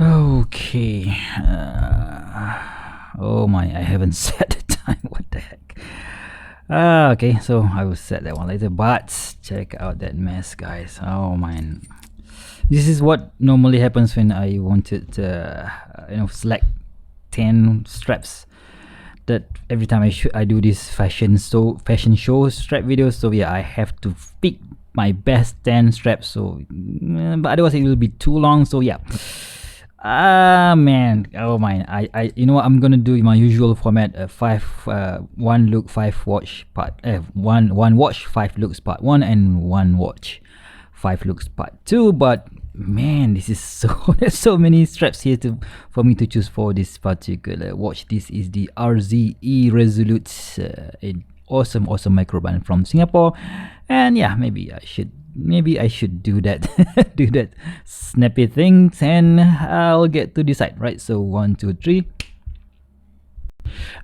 Okay. Oh my, I haven't set the time. What the heck? Okay, so I will set that one later. But check out that mess, guys. Oh man, this is what normally happens when I wanted to, select 10 straps. That every time I do this fashion show strap videos. So yeah, I have to pick my best 10 straps. So, but otherwise it will be too long. So yeah. Man, oh my, you know what, I'm gonna do my usual format, one look, five watch part, one watch, five looks part one, and one watch, five looks part two. But man, this is there's so many straps here for me to choose for this particular watch. This is the RZE Resolute, an awesome microband from Singapore, and yeah, maybe I should do that do that snappy things, and I'll get to decide, right? So 1 2 3.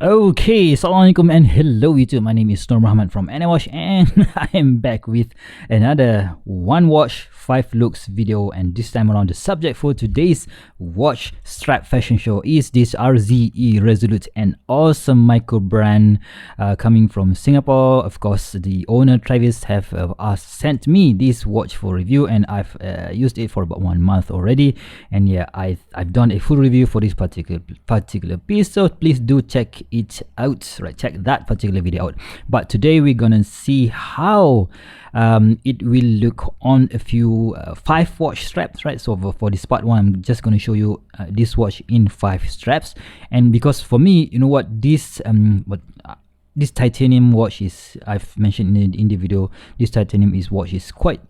Okay, Assalamualaikum and hello YouTube. My name is Nur Muhammad from Watch, and I am back with another one watch, five looks video. And this time around, the subject for today's watch strap fashion show is this RZE Resolute, an awesome micro brand coming from Singapore. Of course, the owner Travis have sent me this watch for review, and I've used it for about 1 month already. And yeah, I've done a full review for this particular piece, so please do check it out, right? Check that particular video out. But today we're gonna see how it will look on a few 5 watch straps, right? So for this part one, I'm just going to show you this watch in 5 straps. And because for me, you know what, this this titanium watch is, I've mentioned in the video, this titanium watch is quite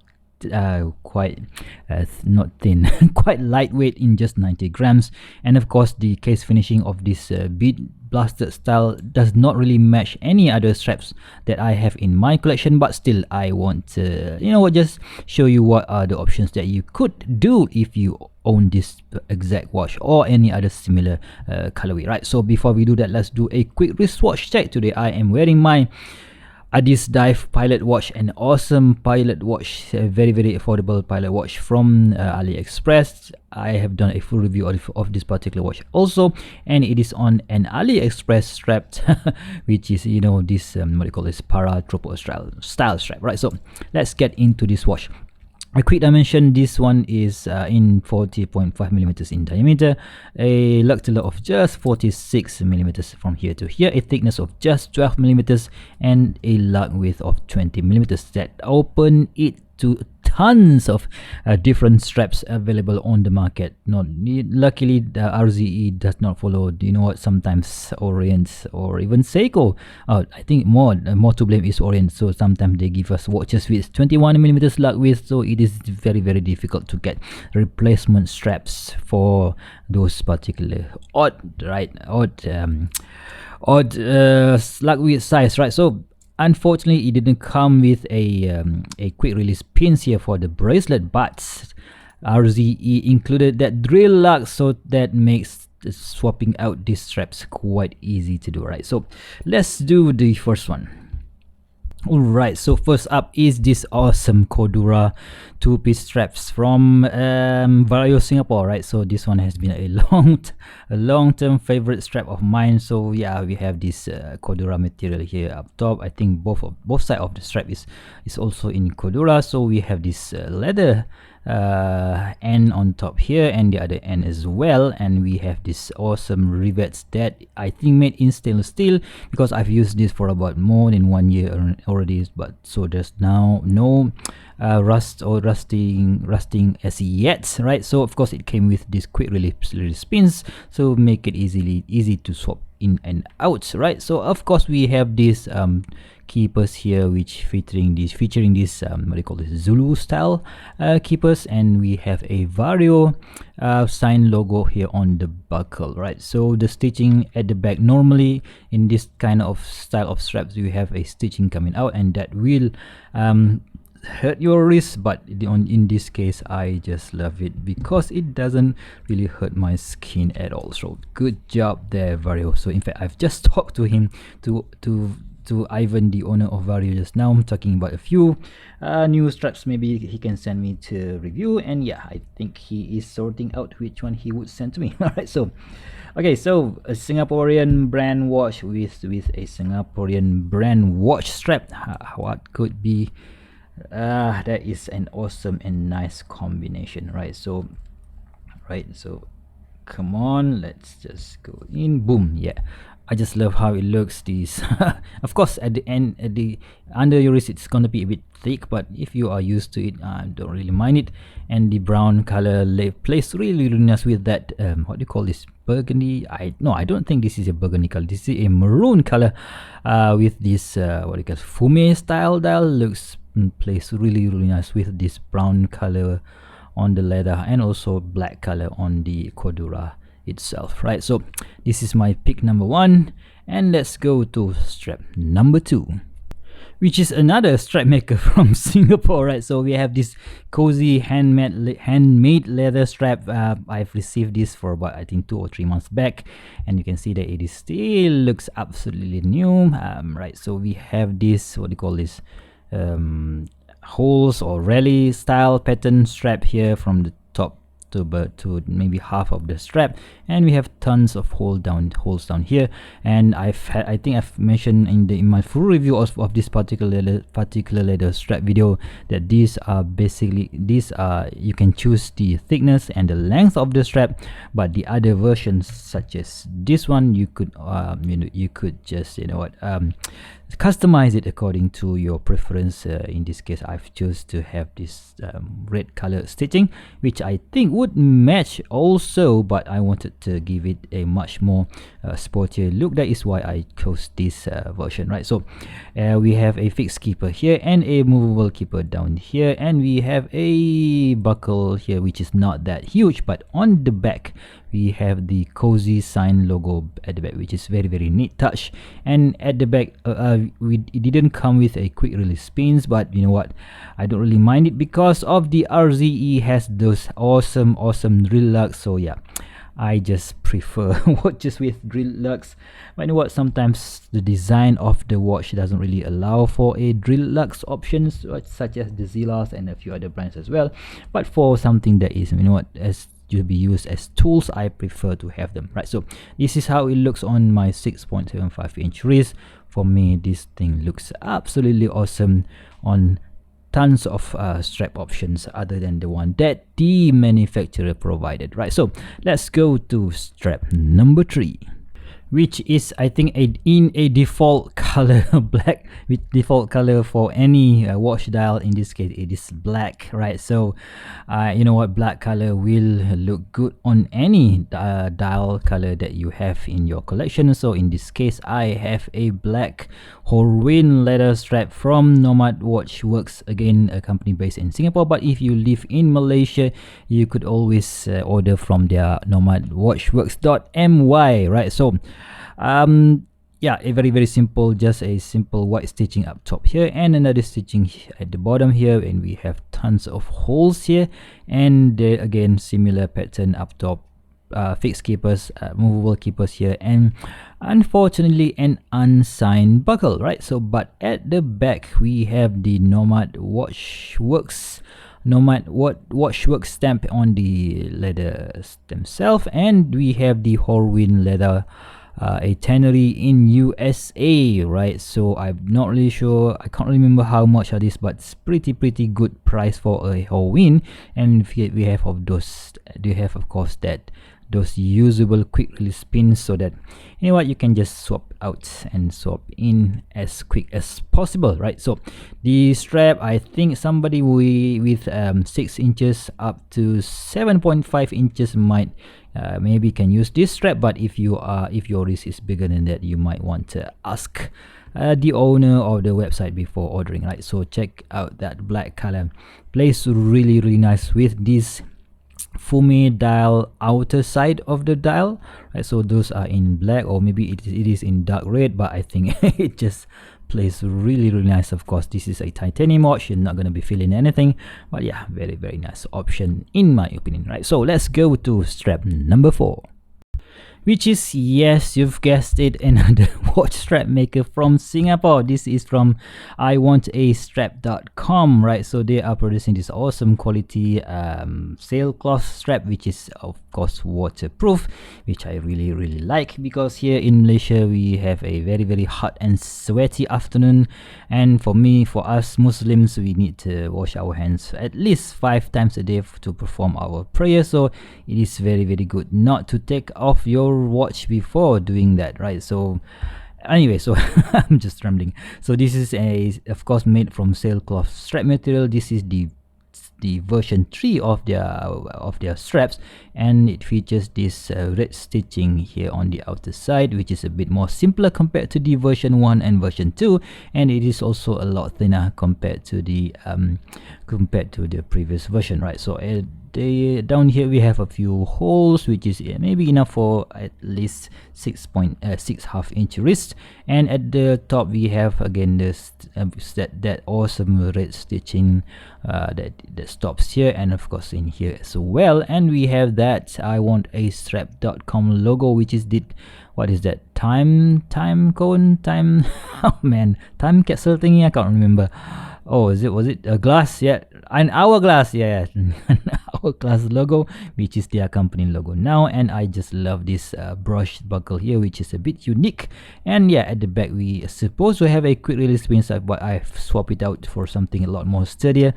not thin, quite lightweight in just 90 grams. And of course, the case finishing of this bead blasted style does not really match any other straps that I have in my collection. But still, I want to, just show you what are the options that you could do if you own this exact watch or any other similar colorway, right? So before we do that, let's do a quick wristwatch check. Today I am wearing my Adis Dive Pilot Watch, an awesome pilot watch, a very affordable pilot watch from AliExpress. I have done a full review of this particular watch also, and it is on an AliExpress strap, which is, this what do you call this, paratropo style strap, right? So let's get into this watch. A quick dimension, this one is in 40.5 millimeters in diameter, a lug to lug of just 46 millimeters from here to here, a thickness of just 12 millimeters, and a lug width of 20 millimeters that open it to tons of different straps available on the market. Luckily, the RZE does not follow, sometimes Orient or even Seiko. I think more to blame is Orient. So sometimes they give us watches with 21 millimeters lug width, so it is very difficult to get replacement straps for those particular odd lug width size, right? So unfortunately, it didn't come with a quick release pins here for the bracelet, but RZE included that drill lug, so that makes swapping out these straps quite easy to do, right? So let's do the first one. Alright, so first up is this awesome Cordura 2-piece straps from Vario Singapore, right? So this one has been a long-term favorite strap of mine. So yeah, we have this Cordura material here up top. I think both sides of the strap is also in Cordura. So we have this leather end on top here, and the other end as well, and we have this awesome rivets that I think made in stainless steel, because I've used this for about more than 1 year already. But so there's now no rust or rusting as yet, right? So of course it came with this quick release pins, so make it easy to swap in and out, right? So of course we have this keepers here, which featuring this what do you call this, Zulu style keepers, and we have a Vario sign logo here on the buckle, right? So the stitching at the back, normally in this kind of style of straps you have a stitching coming out, and that will hurt your wrist, but in this case I just love it because it doesn't really hurt my skin at all. So good job there, Vario. So in fact, I've just talked to him to to Ivan, the owner of Vario, just now. I'm talking about a few new straps maybe he can send me to review, and yeah, I think he is sorting out which one he would send to me. Alright, so okay, so a Singaporean brand watch with a Singaporean brand watch strap. What could be that is an awesome and nice combination, right? So come on, let's just go in. Boom. Yeah, I just love how it looks. This of course at the end, at the under your wrist, it's gonna be a bit thick, but if you are used to it, don't really mind it. And the brown color plays really nice with that what do you call this, burgundy? I don't think this is a burgundy color. This is a maroon color with this what do you call fume style dial. Looks plays really nice with this brown color on the leather, and also black color on the Cordura itself, right? So this is my pick number 1, and let's go to strap number 2, which is another strap maker from Singapore, right? So we have this cozy handmade leather strap. I've received this for about, I think, 2 or 3 months back, and you can see that it is still looks absolutely new, right? So we have this, what do you call this, holes or rally style pattern strap here from the top to maybe half of the strap, and we have tons of holes down here. And I think I've mentioned in my full review of this particular leather strap video that these are you can choose the thickness and the length of the strap, but the other versions such as this one, you could you could just customize it according to your preference. In this case, I've choose to have this red color stitching, which I think would match also, but I wanted to give it a much more sportier look. That is why I chose this version, right? So we have a fixed keeper here and a movable keeper down here, and we have a buckle here which is not that huge, but on the back we have the cozy sign logo at the back, which is very neat touch. And at the back it didn't come with a quick release pins, but you know what, I don't really mind it because of the RZE has those awesome drill lugs. So yeah, I just prefer watches with drill lugs. But you know what, sometimes the design of the watch doesn't really allow for a drill lugs options, such as the Zilas and a few other brands as well. But for something that is, you know what, as to be used as tools, I prefer to have them, right? So this is how it looks on my 6.75 inch wrist. For me, this thing looks absolutely awesome on tons of strap options other than the one that the manufacturer provided, right? So let's go to strap number 3, which is, I think, in a default color black, with default color for any watch dial. In this case it is black, right? So you know what, black color will look good on any dial color that you have in your collection. So in this case I have a black Horween leather strap from Nomad Watchworks, again a company based in Singapore, but if you live in Malaysia you could always order from their nomadwatchworks.my, right? So yeah, a very simple, just a simple white stitching up top here and another stitching at the bottom here, and we have tons of holes here, and again similar pattern up top, fixed keepers, movable keepers here, and unfortunately an unsigned buckle, right? So but at the back we have the Nomad Watchworks stamp on the leather themselves, and we have the Horween leather, a tannery in USA, right? So I'm not really sure, I can't remember how much are this, but it's pretty good price for a Horween. And we have of those, they have of course that those usable quick release pins, so that you know what, you can just swap out and swap in as quick as possible, right? So the strap, I think somebody with 6 inches up to 7.5 inches might maybe can use this strap, but if your wrist is bigger than that, you might want to ask the owner of the website before ordering, right? So check out that black color, plays really nice with this fume dial outer side of the dial, right? So those are in black, or maybe it is in dark red, but I think it just plays really nice. Of course this is a titanium watch, you're not going to be feeling anything, but yeah, very nice option in my opinion, right? So let's go to strap number 4, which is, yes, you've guessed it, another watch strap maker from Singapore. This is from iwantastrap.com, right? So they are producing this awesome quality sailcloth strap, which is of course waterproof, which I really like, because here in Malaysia we have a very hot and sweaty afternoon, and for us Muslims, we need to wash our hands at least 5 times a day to perform our prayer. So it is very good not to take off your watch before doing that, right? So anyway, so I'm just rambling. So this is of course made from sailcloth strap material. This is the version 3 of their straps, and it features this red stitching here on the outer side, which is a bit more simpler compared to the version 1 and version 2, and it is also a lot thinner compared to the previous version, right? So down here we have a few holes, which is maybe enough for at least 6 half-inch wrist, and at the top we have again this that awesome red stitching that stops here, and of course in here as well. And we have that iwantastrap.com logo, which is what is that, time oh man, time capsule thingy, I can't remember. Was it a glass? Yeah, an hourglass. Yeah, an hourglass logo, which is their company logo now. And I just love this brushed buckle here, which is a bit unique. And yeah, at the back we supposed to have a quick release pin, but I've swapped it out for something a lot more sturdier.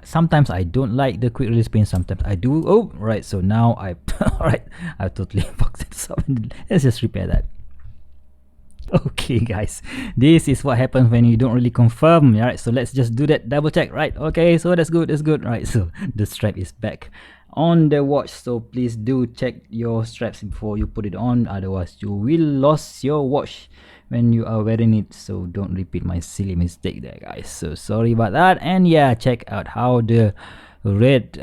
Sometimes I don't like the quick release pin, sometimes I do. Oh, right, so now I totally fucked this up. Let's just repair that. Okay guys, this is what happens when you don't really confirm. Alright, so let's just do that double check, right? Okay, so that's good. Right, so the strap is back on the watch, so please do check your straps before you put it on, otherwise you will lose your watch when you are wearing it. So don't repeat my silly mistake there, guys, so sorry about that. And yeah, check out how the red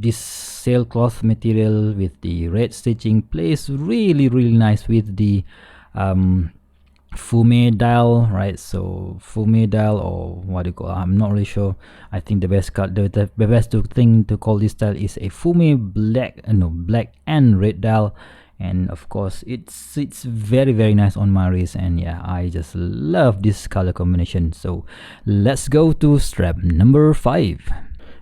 this sailcloth material with the red stitching plays really nice with the fume dial, right? So fume dial, or what do you call it? I'm not really sure. I think the best thing to call this style is a fume black and red dial. And of course it's very nice on my wrist, and yeah, I just love this color combination. So let's go to strap number 5,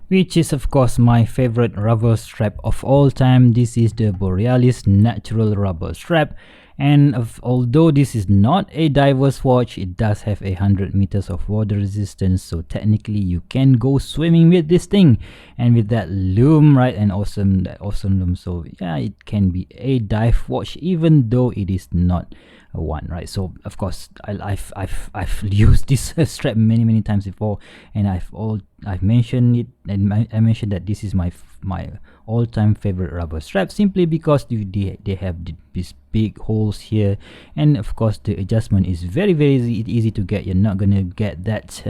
which is of course my favorite rubber strap of all time. This is the Borealis natural rubber strap. And although this is not a diver's watch, it does have 100 meters of water resistance, so technically you can go swimming with this thing. And with that lume, right, and that awesome lume, so yeah, it can be a dive watch even though it is not one, right? So of course I've used this strap many times before, and I've mentioned it, and I mentioned that this is my all-time favorite rubber strap, simply because they have these big holes here, and of course the adjustment is very easy to get. You're not gonna get that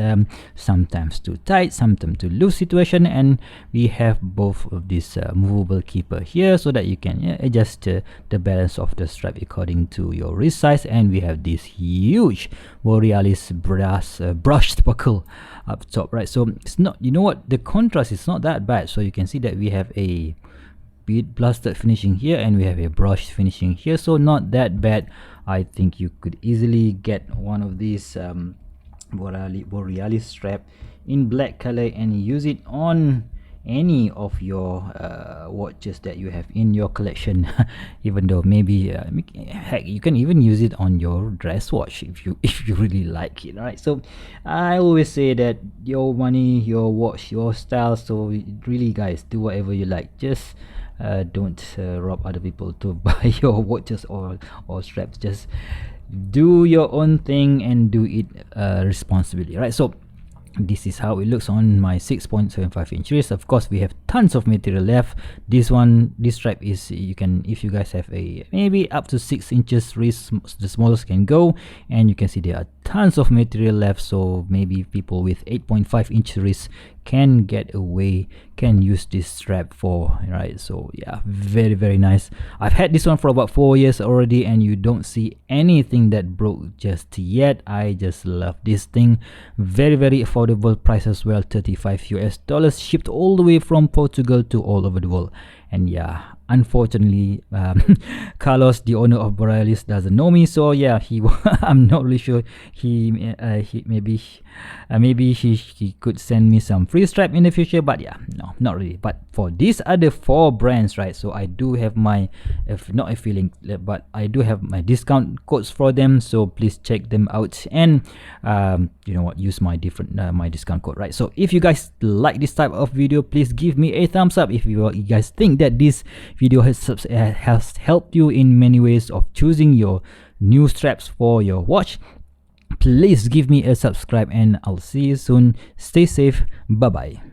sometimes too tight, sometimes too loose situation. And we have both of this movable keeper here, so that you can adjust the balance of the strap according to your wrist size. And we have this huge Borealis brushed buckle up top, right? So it's not, you know what, the contrast is not that bad. So you can see that we have a bead blasted finishing here, and we have a brushed finishing here, so not that bad. I think you could easily get one of these Borealis strap in black color and use it on any of your watches that you have in your collection. Even though maybe heck, you can even use it on your dress watch if you really like it, right? So I always say that your money, your watch, your style. So really guys, do whatever you like, just don't rob other people to buy your watches or straps. Just do your own thing and do it responsibly, right? So this is how it looks on my 6.75 inch wrist. Of course we have tons of material left. This strap is, you can, if you guys have a maybe up to 6 inches wrist, the smallest can go. And you can see there are tons of material left, so maybe people with 8.5 inch wrist can get away, can use this strap for, right? So yeah, very nice. I've had this one for about 4 years already, and you don't see anything that broke just yet. I just love this thing. Very affordable price as well, 35 US dollars, shipped all the way from Portugal to all over the world. And yeah, unfortunately, Carlos, the owner of Borealis, doesn't know me, so yeah, I'm not really sure. Maybe he could send me some free strap in the future, but yeah, no, not really. But for these other 4 brands, right, so I do have my, not affiliate, but I do have my discount codes for them, so please check them out, and you know what, use my my discount code, right? So if you guys like this type of video, please give me a thumbs up. If you guys think that this video has helped you in many ways of choosing your new straps for your watch, please give me a subscribe, and I'll see you soon. Stay safe. Bye bye.